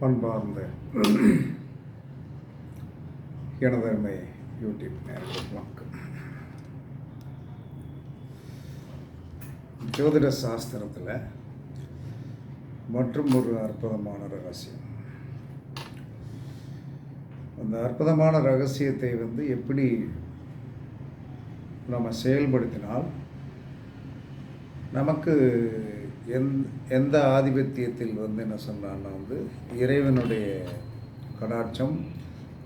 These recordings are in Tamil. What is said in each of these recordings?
அன்பார்ந்த எனதருமை யூடியூப் நேயர்களுக்கு வணக்கம். ஜோதிட சாஸ்திரத்தில் மற்றும் ஒரு அற்புதமான ரகசியம். அந்த அற்புதமான ரகசியத்தை எப்படி நம்ம செயல்படுத்தினால் நமக்கு எந்த ஆதிபத்தியத்தில் என்ன சொன்னான்னா இறைவனுடைய கடாட்சம்,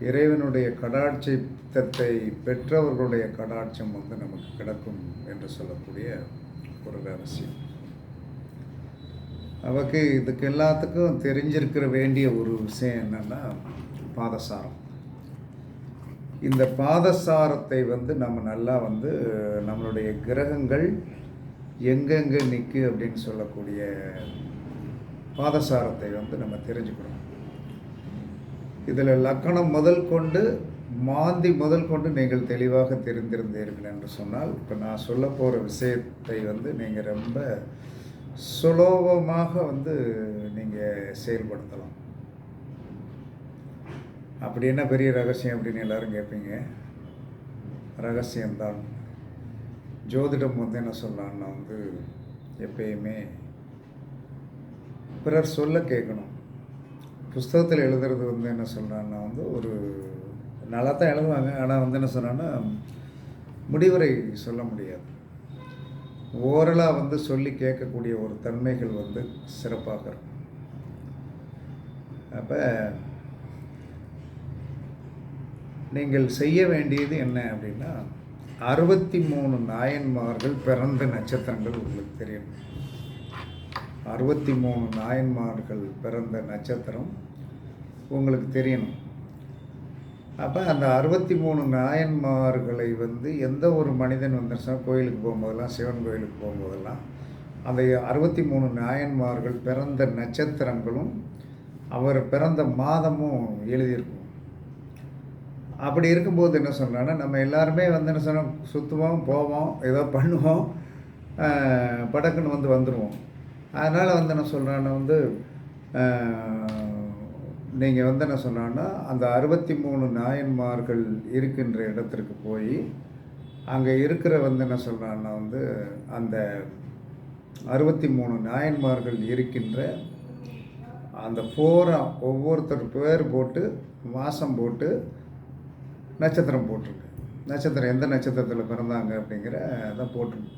இறைவனுடைய கடாட்சத்தை பெற்றவர்களுடைய கடாட்சம் நமக்கு கிடைக்கும் என்று சொல்லக்கூடிய ஒரு ரகசியம். நமக்கு இதுக்கு எல்லாத்துக்கும் தெரிஞ்சிருக்கிற வேண்டிய ஒரு விஷயம் என்னென்னா பாதசாரம். இந்த பாதசாரத்தை நம்ம நல்லா நம்மளுடைய கிரகங்கள் எங்கெங்கே நிற்கு அப்படின்னு சொல்லக்கூடிய பாதசாரத்தை நம்ம தெரிஞ்சுக்கணும். இதில் லக்கணம் முதல் கொண்டு மாந்தி முதல் கொண்டு நீங்கள் தெளிவாக தெரிந்திருந்தீர்கள் என்று சொன்னால், இப்போ நான் சொல்ல போகிற விஷயத்தை நீங்கள் ரொம்ப சுலபமாக நீங்கள் செயல்படுத்தலாம். அப்படி என்ன பெரிய ரகசியம் அப்படின்னு எல்லோரும் கேட்பீங்க. ரகசியம்தான். ஜோதிடம் என்ன சொல்லலான்னா எப்பயுமே பிறர் சொல்ல கேட்கணும். புஸ்தகத்தில் எழுதுறது என்ன சொல்கிறான்னா ஒரு நல்லா தான் எழுதுவாங்க, ஆனால் என்ன சொன்னான்னா முடிவுரை சொல்ல முடியாது. ஓரலாக சொல்லி கேட்கக்கூடிய ஒரு தன்மைகள் சிறப்பாக இருக்கும். அப்போ நீங்கள் செய்ய வேண்டியது என்ன அப்படின்னா, 63 நாயன்மார்கள் பிறந்த நட்சத்திரங்கள் உங்களுக்கு தெரியும். 63 நாயன்மார்கள் பிறந்த நட்சத்திரம் உங்களுக்கு தெரியணும். அப்போ அந்த 63 நாயன்மார்களை எந்த ஒரு மனிதன் கோயிலுக்கு போகும்போதெல்லாம், சிவன் கோயிலுக்கு போகும்போதெல்லாம் அந்த 63 நாயன்மார்கள் பிறந்த நட்சத்திரங்களும் அவர் பிறந்த மாதமும் எழுதியிருக்கும். அப்படி இருக்கும்போது என்ன சொன்னான்னா, நம்ம எல்லாருமே என்ன சொன்னோம், சுற்றுவோம், போவோம், ஏதோ பண்ணுவோம், படக்குன்னு வந்துடுவோம். அதனால் என்ன சொல்கிறான்னா நீங்கள் என்ன சொன்னான்னா, அந்த 63 நாயன்மார்கள் இருக்கின்ற இடத்திற்கு போய் அங்கே இருக்கிற என்ன சொல்கிறான்னா அந்த 63 நாயன்மார்கள் இருக்கின்ற அந்த ஒவ்வொருத்தர் பேர் போட்டு மாதம் போட்டு நட்சத்திரம் போட்டிருக்கு. நட்சத்திரம் எந்த நட்சத்திரத்தில் பிறந்தாங்க அப்படிங்கிற அதை போட்டிருக்கு.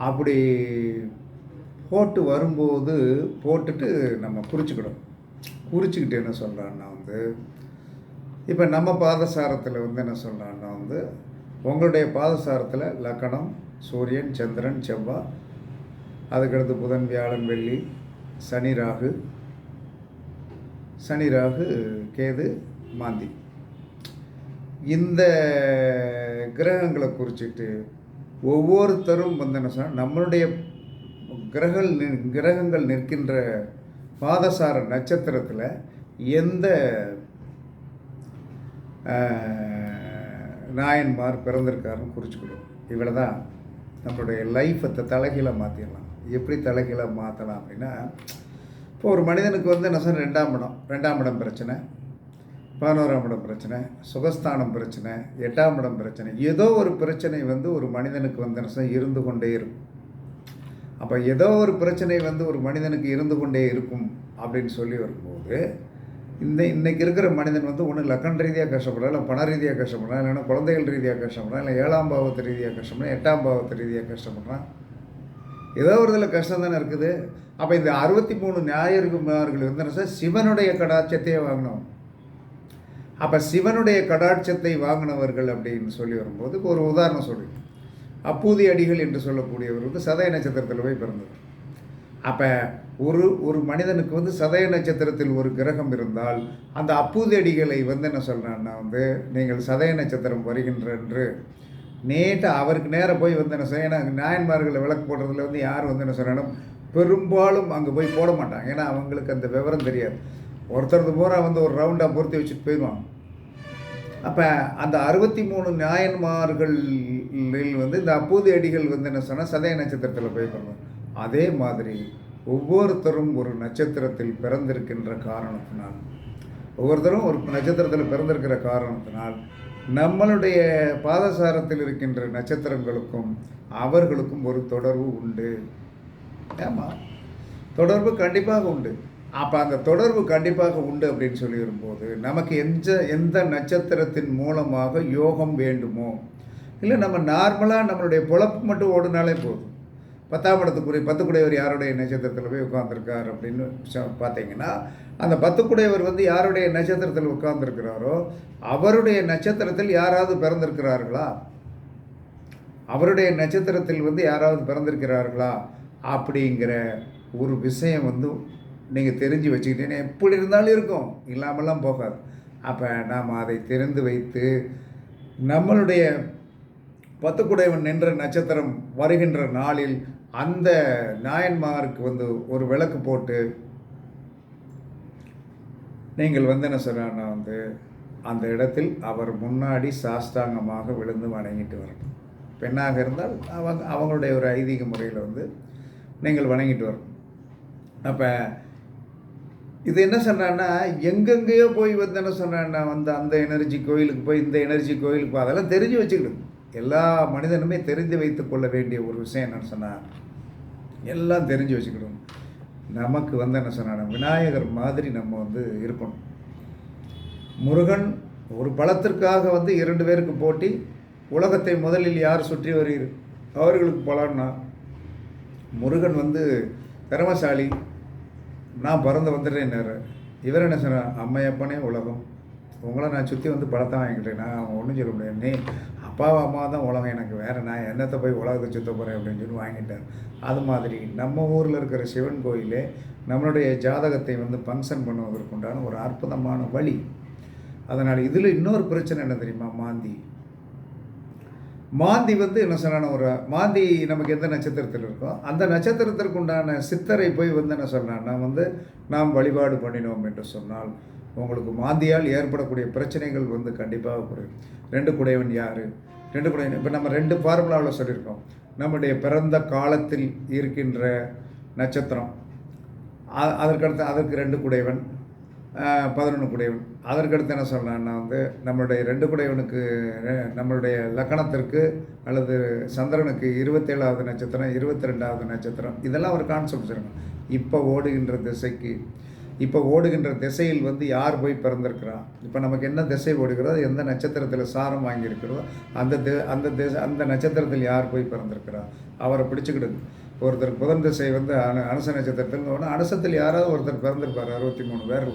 அப்படி போட்டு வரும்போது போட்டுட்டு நம்ம குறிச்சிக்கிட்டு என்ன சொல்கிறான்னா இப்போ நம்ம பாதசாரத்தில் என்ன சொல்கிறான்னா உங்களுடைய பாதசாரத்தில் லக்கணம் சூரியன், சந்திரன், செவ்வாய், அதுக்கடுத்து புதன், வியாழன், வெள்ளி, சனி, ராகு, கேது, மாந்தி, இந்த கிரகங்களை குறிச்சிட்டு ஒவ்வொருத்தரும் என்ன சொன்னால் நம்மளுடைய கிரகங்கள் நிற்கின்ற பாதசார நட்சத்திரத்தில் எந்த நாயன்மார் பிறந்திருக்காருன்னு குறிச்சிக்கணும். இவ்வளோ தான் நம்மளுடைய லைஃப்பை தலைகீழாக மாற்றிடலாம். எப்படி தலைகீழாக மாற்றலாம் அப்படின்னா, இப்போ ஒரு மனிதனுக்கு என்ன சொன்ன 2ஆம் இடம் பிரச்சனை, 11ஆம் இடம் பிரச்சனை, சுகஸ்தானம் பிரச்சனை, 8ஆம் இடம் பிரச்சனை, ஏதோ ஒரு பிரச்சனை ஒரு மனிதனுக்கு இருந்து கொண்டே இருக்கும். அப்போ ஏதோ ஒரு பிரச்சனை ஒரு மனிதனுக்கு இருந்து கொண்டே இருக்கும் அப்படின்னு சொல்லி வரும்போது, இன்றைக்கி இருக்கிற மனிதன் ஒன்று லக்கண ரீதியாக கஷ்டப்படுறான், இல்லை பண ரீதியாக கஷ்டப்படுறான், இல்லைன்னா குழந்தைகள் ரீதியாக கஷ்டப்படுறான், இல்லை 7ஆம் பாவத்து ரீதியாக கஷ்டப்படுறான், 8ஆம் பாவத்து ரீதியாக கஷ்டப்படுறான். ஏதோ ஒரு இதில் கஷ்டம் தானே இருக்குது. அப்போ இந்த 63 ஞாயிறுமார்கள் சிவனுடைய கடாட்சத்தையே வாங்கினோம். அப்போ சிவனுடைய கடாட்சத்தை வாங்கினவர்கள் அப்படின்னு சொல்லி வரும்போது ஒரு உதாரணம் சொல்லி, அப்பூதி அடிகள் என்று சொல்லக்கூடியவர் சதய நட்சத்திரத்தில் போய் பிறந்தவர். அப்போ ஒரு மனிதனுக்கு சதய நட்சத்திரத்தில் ஒரு கிரகம் இருந்தால் அந்த அப்பூதி அடிகளை என்ன சொல்கிறான்னா நீங்கள் சதய நட்சத்திரம் வருகின்ற என்று அவருக்கு நேராக போய் என்ன செய்ய, ஏன்னா நாயன்மார்களை விளக்கு போடுறதுல யார் என்ன சொல்கிறாங்கன்னா பெரும்பாலும் அங்கே போய் போட மாட்டாங்க. ஏன்னா அவங்களுக்கு அந்த விவரம் தெரியாது. ஒருத்தரது பூரா ஒரு ரவுண்டாக பொருத்தி வச்சுட்டு போயிடுவாங்க. அப்போ அந்த 63 நாயன்மார்களில் இந்த அப்பூதி அடிகள் என்ன சொன்னால் சதய நட்சத்திரத்தில் போய் பண்ணுவோம். அதே மாதிரி ஒவ்வொருத்தரும் ஒரு நட்சத்திரத்தில் பிறந்திருக்கின்ற காரணத்தினால் ஒவ்வொருத்தரும் ஒரு நட்சத்திரத்தில் பிறந்திருக்கிற காரணத்தினால் நம்மளுடைய பாதசாரத்தில் இருக்கின்ற நட்சத்திரங்களுக்கும் அவர்களுக்கும் ஒரு தொடர்பு உண்டு. ஆமாம், தொடர்பு கண்டிப்பாக உண்டு. அப்போ அந்த தொடர்பு கண்டிப்பாக உண்டு அப்படின்னு சொல்லி வரும்போது நமக்கு எந்த நட்சத்திரத்தின் மூலமாக யோகம் வேண்டுமோ, இல்லை நம்ம நார்மலாக நம்மளுடைய பொழப்பு மட்டும் ஓடுனாலே போதும். 10ஆம் இடத்துக்குரிய 10 குடையவர் யாருடைய நட்சத்திரத்தில் போய் உட்காந்துருக்கார் அப்படின்னு பார்த்தீங்கன்னா, அந்த 10 குடையவர் வந்து யாருடைய நட்சத்திரத்தில் உட்கார்ந்துருக்கிறாரோ அவருடைய நட்சத்திரத்தில் யாராவது பிறந்திருக்கிறார்களா, அவருடைய நட்சத்திரத்தில் வந்து யாராவது பிறந்திருக்கிறார்களா அப்படிங்கிற ஒரு விஷயம் வந்து நீங்கள் தெரிஞ்சு வச்சுக்கிட்டீங்கன்னா எப்படி இருந்தாலும் இருக்கும், இல்லாமலாம் போகாது. அப்போ நாம் அதை தெரிந்து வைத்து நம்மளுடைய 10 குடையவன் நின்ற நட்சத்திரம் வருகின்ற நாளில் அந்த நாயன்மாருக்கு வந்து ஒரு விளக்கு போட்டு நீங்கள் வந்து என்ன சொல்கிறேன்னா வந்து அந்த இடத்தில் அவர் முன்னாடி சாஷ்டாங்கமாக விழுந்து வணங்கிட்டு வரணும். பெண்ணாக இருந்தால் அவங்களுடைய ஒரு ஐதீக முறையில் வந்து நீங்கள் வணங்கிட்டு வரணும். அப்போ இது என்ன சொன்னான்னா, எங்கெங்கேயோ போய் வந்து என்ன சொன்னான்னா வந்து அந்த எனர்ஜி கோயிலுக்கு போய் இந்த எனர்ஜி கோயிலுக்கு போய் அதெல்லாம் தெரிஞ்சு வச்சுக்கிடும். எல்லா மனிதனுமே தெரிந்து வைத்து கொள்ள வேண்டிய ஒரு விஷயம் என்னன்னு சொன்னால், எல்லாம் தெரிஞ்சு வச்சுக்கிடும். நமக்கு வந்து என்ன சொன்னா விநாயகர் மாதிரி நம்ம வந்து இருக்கணும். முருகன் ஒரு பழத்திற்காக வந்து 2 பேருக்கு போட்டி, உலகத்தை முதலில் யார் சுற்றி வருகிறார் அவர்களுக்கு பலன்னா, முருகன் வந்து திறமசாலி, நான் பறந்து வந்துடுறேன்னாரு. இவர் என்ன சொன்னார், அம்மையப்பனே உலகம், உங்களை நான் சுற்றி வந்து பழத்தை வாங்கிக்கிட்டேன், நான் ஒன்றும் சொல்ல முடியாது, நீ அப்பாவா அம்மா தான் உலகம், எனக்கு வேறு நான் என்னத்தை போய் உலகத்தை சுற்ற போகிறேன் அப்படின்னு சொல்லி வாங்கிட்டார். அது மாதிரி நம்ம ஊரில் இருக்கிற சிவன் கோயிலே நம்மளுடைய ஜாதகத்தை வந்து ஃபங்க்ஷன் பண்ணுவதற்குண்டான ஒரு அற்புதமான வழி. அதனால் இதில் இன்னொரு பிரச்சனை என்ன தெரியுமா, மாந்தி வந்து என்ன சொன்னான ஒரு மாந்தி நமக்கு எந்த நட்சத்திரத்தில் இருக்கோ அந்த நட்சத்திரத்திற்கு உண்டான சித்தரை போய் வந்து என்ன சொன்னான்னா வந்து நாம் வழிபாடு பண்ணினோம் என்று சொன்னால் உங்களுக்கு மாந்தியால் ஏற்படக்கூடிய பிரச்சனைகள் வந்து கண்டிப்பாக குறையும். 2 குடையவன் யார், 2 குடையவன் இப்போ நம்ம 2 ஃபார்முலாவில் சொல்லியிருக்கோம். நம்முடைய பிறந்த காலத்தில் இருக்கின்ற நட்சத்திரம், அதற்கு 2 குடையவன், 11 குடையவன். அதற்கடுத்து என்ன சொல்லலான்னா வந்து நம்மளுடைய 2 குடையவனுக்கு நம்மளுடைய லக்கணத்திற்கு அல்லது சந்திரனுக்கு 27வது நட்சத்திரம், 22வது நட்சத்திரம், இதெல்லாம் ஒரு கான்செப்ட் இருக்கணும். இப்போ ஓடுகின்ற திசையில் வந்து யார் போய் பிறந்திருக்கிறான், இப்போ நமக்கு என்ன திசை ஓடுகிறதோ, எந்த நட்சத்திரத்தில் சாரம் வாங்கியிருக்கிறதோ அந்த நட்சத்திரத்தில் யார் போய் பிறந்திருக்கிறா அவரை பிடிச்சிக்கிடுது. ஒருத்தர் புதன் திசை வந்து அனுச நட்சத்திரத்தில் அனுசத்தில் யாராவது ஒருத்தர் பிறந்திருப்பார், 63 பேர்.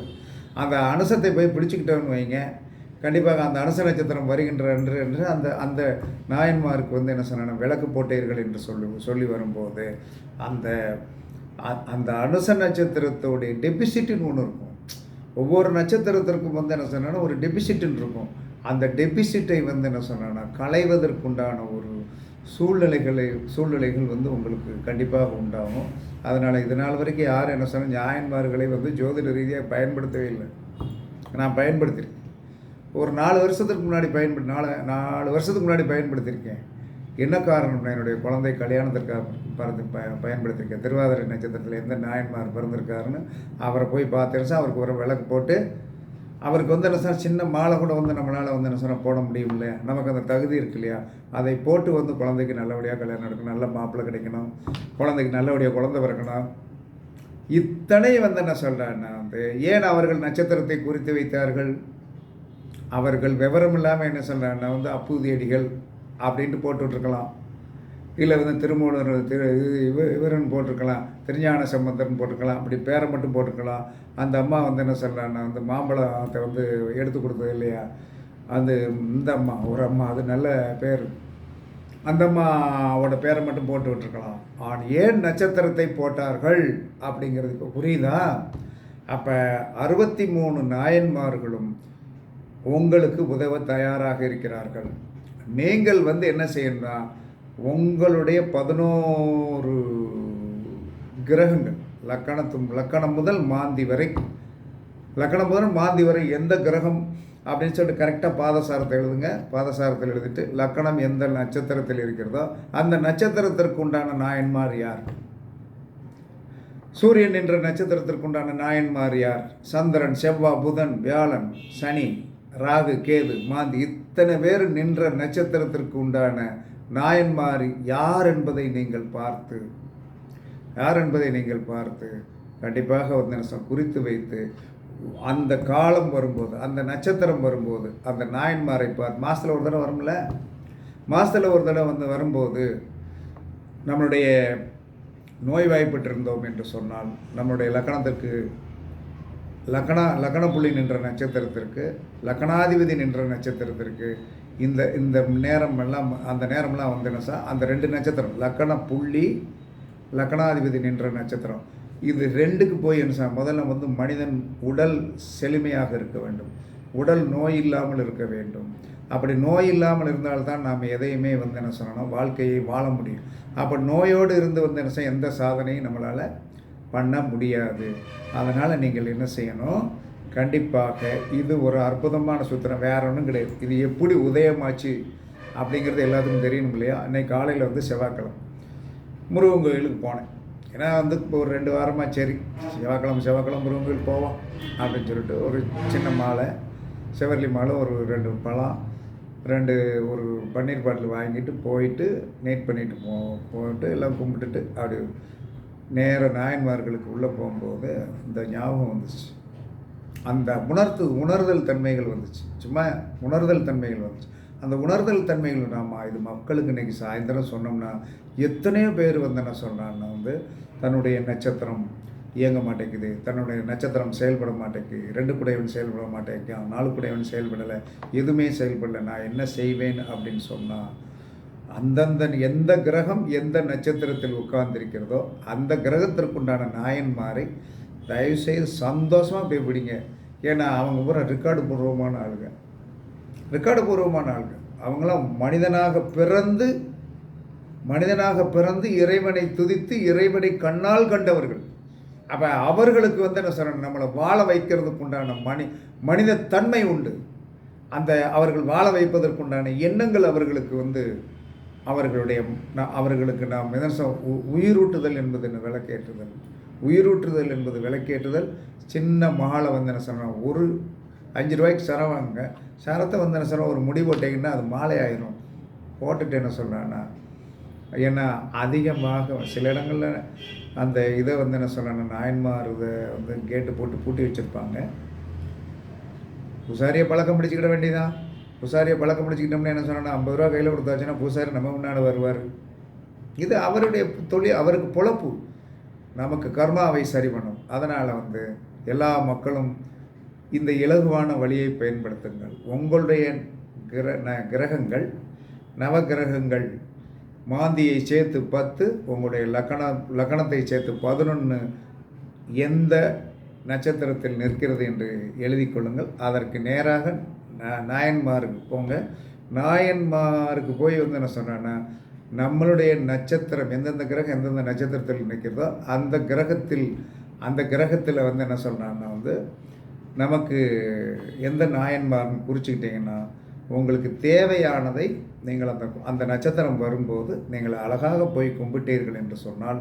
அந்த அனுசத்தை போய் பிடிச்சிக்கிட்டோன்னு வைங்க, கண்டிப்பாக அந்த அனுச நட்சத்திரம் வருகின்ற என்று அந்த நாயன்மாருக்கு வந்து என்ன சொன்ன விளக்கு போட்டீர்கள் என்று சொல்லி வரும்போது அந்த அனுச நட்சத்திரத்தோடைய டெபிசிட்டுன்னு ஒன்று இருக்கும். ஒவ்வொரு நட்சத்திரத்திற்கும் வந்து என்ன சொன்னா ஒரு டெபிசிட்டுன்னு இருக்கும். அந்த டெபிசிட்டை வந்து என்ன சொன்னா களைவதற்குண்டான ஒரு சூழ்நிலைகள் வந்து உங்களுக்கு கண்டிப்பாக உண்டாகும். அதனால் இது நாள் வரைக்கும் யார் என்ன சொன்ன நாயன்மார்களை வந்து ஜோதிட ரீதியாக பயன்படுத்தவே இல்லை. நான் பயன்படுத்தியிருக்கேன். ஒரு 4 வருஷத்துக்கு முன்னாடி 4 வருஷத்துக்கு முன்னாடி பயன்படுத்தியிருக்கேன். என்ன காரணம்னா என்னுடைய குழந்தை கல்யாணத்திற்காக பயன்படுத்தியிருக்கேன். திருவாதிரை நட்சத்திரத்தில் எந்த நாயன்மார் பிறந்திருக்காருன்னு அவரை போய் பார்த்துருச்சா, அவருக்கு ஒரு விளக்கு போட்டு அவருக்கு வந்து என்ன சொன்னால் சின்ன மாலை கூட வந்து நம்மளால் வந்து என்ன சொன்னால் போட முடியும் இல்லையா, நமக்கு அந்த தகுதி இருக்கு இல்லையா, அதை போட்டு வந்து குழந்தைக்கு நல்லபடியாக கல்யாணம் நடக்கணும், நல்ல மாப்பிள்ளை கிடைக்கணும், குழந்தைக்கு நல்லபடியாக குழந்தை பிறக்கணும். இத்தனை வந்து என்ன சொல்கிறேன்னா வந்து ஏன் அவர்கள் நட்சத்திரத்தை குறித்து வைத்தார்கள், அவர்கள் விவரம் இல்லாமல் என்ன சொல்கிறாங்கன்னா வந்து அப்பூதியடிகள் அப்படின்ட்டு போட்டுட்ருக்கலாம், இல்லை வந்து திருமூலர் இவருன்னு போட்டிருக்கலாம், திருஞான சம்பந்தர்னு போட்டிருக்கலாம், அப்படி பேரை மட்டும் போட்டிருக்கலாம். அந்த அம்மா வந்து என்ன சொல்லலான்னா வந்து மாம்பழத்தை வந்து எடுத்து கொடுத்தது இல்லையா, இந்த அம்மா ஒரு அம்மா, அது நல்ல பேர், அந்த அம்மாவோட பேரை மட்டும் போட்டு விட்டுருக்கலாம். ஏன் நட்சத்திரத்தை போட்டார்கள் அப்படிங்கிறது இப்போ புரியுதா? அப்போ 63 நாயன்மார்களும் உங்களுக்கு உதவ தயாராக இருக்கிறார்கள். நீங்கள் வந்து என்ன செய்யணும்னா உங்களுடைய 11 கிரகங்கள் லக்கணம் முதல் மாந்தி வரை எந்த கிரகம் அப்படின்னு சொல்லிட்டு கரெக்டாக பாதசாரத்தை எழுதுங்க. பாதசாரத்தில் எழுதிட்டு லக்கணம் எந்த நட்சத்திரத்தில் இருக்கிறதோ அந்த நட்சத்திரத்திற்கு உண்டான நாயன்மார் யார். சூரியன் என்ற நட்சத்திரத்திற்குண்டான நாயன்மார் யார்? சந்திரன், செவ்வாய், புதன், வியாழன், சனி, ராகு, கேது, மாந்தி, இத்தனை பேர் நின்ற நட்சத்திரத்திற்கு உண்டான நாயன்மார் யார் என்பதை நீங்கள் பார்த்து கண்டிப்பாக வந்து குறித்து வைத்து அந்த காலம் வரும்போது, அந்த நட்சத்திரம் வரும்போது, அந்த நாயன்மாரை மாதத்தில் ஒரு தடவை வரும்ல, மாதத்தில் ஒரு தடவை வந்து வரும்போது நம்மளுடைய நோய்வாய்ப்பட்டிருந்தோம் என்று சொன்னால், நம்மளுடைய லக்கணத்திற்கு லக்கண புள்ளி நின்ற நட்சத்திரத்திற்கு, லக்கணாதிபதி நின்ற நட்சத்திரத்திற்கு இந்த நேரமெல்லாம், அந்த நேரம்லாம் வந்து என்ன சார், அந்த 2 நட்சத்திரம் லக்கண புள்ளி லக்கணாதிபதி நின்ற நட்சத்திரம், இது 2க்கு போய் என்ன சார், முதல்ல வந்து மனிதன் உடல் செழுமையாக இருக்க வேண்டும், உடல் நோய் இல்லாமல் இருக்க வேண்டும். அப்படி நோய் இல்லாமல் இருந்தால்தான் நாம் எதையுமே வந்து என்ன சொல்லணும், வாழ்க்கையை வாழ முடியும். அப்போ நோயோடு இருந்து வந்து என்ன செய்ய, எந்த சாதனையும் நம்மளால் பண்ண முடியாது. அதனால் நீங்கள் என்ன செய்யணும், கண்டிப்பாக இது ஒரு அற்புதமான சூத்திரம், வேற ஒன்றும் கிடையாது. இது எப்படி உதயமாச்சு அப்படிங்கிறது எல்லாத்துக்கும் தெரியணும் இல்லையா? அன்றைக்கி காலையில் வந்து செவ்வாய்க்கிழமை முருகன் கோயிலுக்கு போனேன். ஏன்னா வந்து இப்போ ஒரு 2 வாரமாக சரி செவ்வாய்க்கிழமை முருகன் கோயில் போவோம் அப்படின்னு சொல்லிட்டு ஒரு சின்ன மாலை, செவர்லி மாலை, ஒரு 2 பழம், ஒரு பன்னீர் பாட்டில் வாங்கிட்டு போயிட்டு நைட் பண்ணிட்டு போயிட்டு எல்லாம் கும்பிட்டுட்டு அப்படி நேர நாயன்மார்களுக்கு உள்ளே போகும்போது இந்த ஞாபகம் வந்துச்சு. அந்த உணர்தல் தன்மைகள் வந்துச்சு. சும்மா உணர்தல் தன்மைகள் வந்துச்சு. அந்த உணர்தல் தன்மைகள் இது மக்களுக்கு இன்றைக்கி சாயந்தரம் சொன்னோம்னா எத்தனையோ பேர் வந்து என்ன சொன்னான்னா வந்து தன்னுடைய நட்சத்திரம் இயங்க மாட்டேங்குது, தன்னுடைய நட்சத்திரம் செயல்பட மாட்டேங்குது, 2 குடையவன் செயல்பட மாட்டேங்கான், 4 குடையவன் செயல்படலை, எதுவுமே செயல்படலை, நான் என்ன செய்வேன் அப்படின்னு சொன்னால், அந்தந்த எந்த கிரகம் எந்த நட்சத்திரத்தில் உட்கார்ந்திருக்கிறதோ அந்த கிரகத்திற்குண்டான நாயன்மாரை தயவுசெய்து சந்தோஷமாக போய் பிடிங்க. ஏன்னா அவங்க பூரா ரெக்கார்டு பூர்வமான ஆளுங்க. அவங்களாம் மனிதனாக பிறந்து இறைவனை துதித்து இறைவனை கண்ணால் கண்டவர்கள். அப்போ அவர்களுக்கு வந்து என்ன சொல்லணும், நம்மளை வாழ வைக்கிறதுக்கு உண்டான மனித தன்மை உண்டு. அந்த அவர்கள் வாழ வைப்பதற்குண்டான எண்ணங்கள் அவர்களுக்கு வந்து அவர்களுக்கு நாம் என்ன உயிரூட்டுதல் என்பது விளக்கேற்றுதல். சின்ன மகாலை வந்து என்ன சொல்லணும், ஒரு 5 ரூபாய்க்கு சரம் வாங்க, சரத்தை வந்து என்ன சொல்கிறோம், ஒரு முடி போட்டிங்கன்னா அது மாலை ஆயிரும். போட்டுட்டு என்ன சொல்கிறான்னா, ஏன்னா அதிகமாக சில இடங்களில் அந்த இதை வந்து என்ன சொல்லணும், நாயன்மார் இதை வந்து கேட்டு போட்டு பூட்டி வச்சுருப்பாங்க. பூசாரியை பழக்கம் பிடிச்சிக்கிட வேண்டியதான். பூசாரியை பழக்கம் பிடிச்சிக்கிட்டோம்னா என்ன சொன்னா, 50 ரூபா கையில் கொடுத்தாச்சுன்னா பூசாரி நம்ம முன்னாடி வருவார். இது அவருடைய தொழில், அவருக்கு பொழப்பு. நமக்கு கர்மாவை சரி பண்ணும். அதனால் வந்து எல்லா மக்களும் இந்த இலகுவான வழியை பயன்படுத்துங்கள். உங்களுடைய கிரகங்கள் நவகிரகங்கள் மாந்தியை சேர்த்து 10, உங்களுடைய லக்கணத்தை சேர்த்து 11 எந்த நட்சத்திரத்தில் நிற்கிறது என்று எழுதி கொள்ளுங்கள். அதற்கு நேராக நாயன்மாருக்கு போங்க. நாயன்மாருக்கு போய் வந்து என்ன சொன்னேன்னா, நம்மளுடைய நட்சத்திரம் எந்தெந்த கிரகம் எந்தெந்த நட்சத்திரத்தில் நிற்கிறதோ அந்த கிரகத்தில் வந்து என்ன சொல்கிறான்னா வந்து நமக்கு எந்த நாயன்மார்னு குறிச்சிக்கிட்டிங்கன்னா உங்களுக்கு தேவையானதை நீங்கள் அந்த நட்சத்திரம் வரும்போது நீங்கள் அழகாக போய் கும்பிட்டீர்கள் என்று சொன்னால்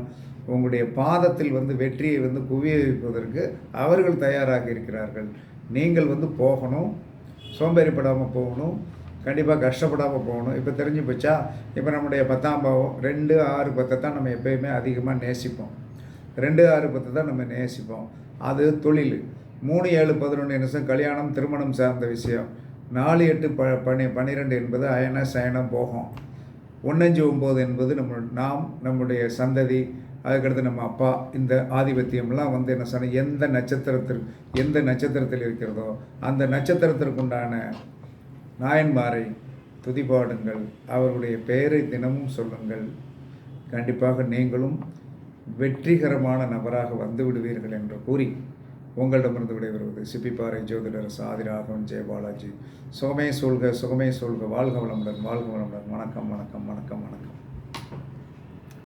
உங்களுடைய பாதத்தில் வந்து வெற்றியை வந்து குவிய வைப்பதற்கு அவர்கள் தயாராக இருக்கிறார்கள். நீங்கள் வந்து போகணும், சோம்பேறிப்படாமல் போகணும், கண்டிப்பாக கஷ்டப்படாமல் போகணும். இப்போ தெரிஞ்சு போச்சா, இப்போ நம்முடைய 10ஆம் பாவம் 2, 6, 10 தான் நம்ம எப்பயுமே அதிகமாக நேசிப்போம். 2, 6, 10 தான் நம்ம நேசிப்போம். அது தொழில். 3, 7, 11 நிமிஷம் கல்யாணம் திருமணம் சார்ந்த விஷயம். 4, 8, 12 என்பது அயன சயனம் போகம். 1, 5, 9 என்பது நம்முடைய சந்ததி, அதுக்கடுத்து நம்ம அப்பா. இந்த ஆதிபத்தியம்லாம் வந்து என்ன சொன்ன, எந்த நட்சத்திரத்தில் இருக்கிறதோ அந்த நட்சத்திரத்திற்குண்டான நாயன்மாரை துதிபாடுங்கள், அவர்களுடைய பெயரை தினமும் சொல்லுங்கள். கண்டிப்பாக நீங்களும் வெற்றிகரமான நபராக வந்து விடுவீர்கள் என்று கூறி உங்களிடமிருந்து விடைபெறுவது சிப்பிப்பாறை ஜோதிடர் சாதிராகவன் ஜெயபாலாஜி. சுகமே சொல்க, வாழ்க வளமுடன். வணக்கம்.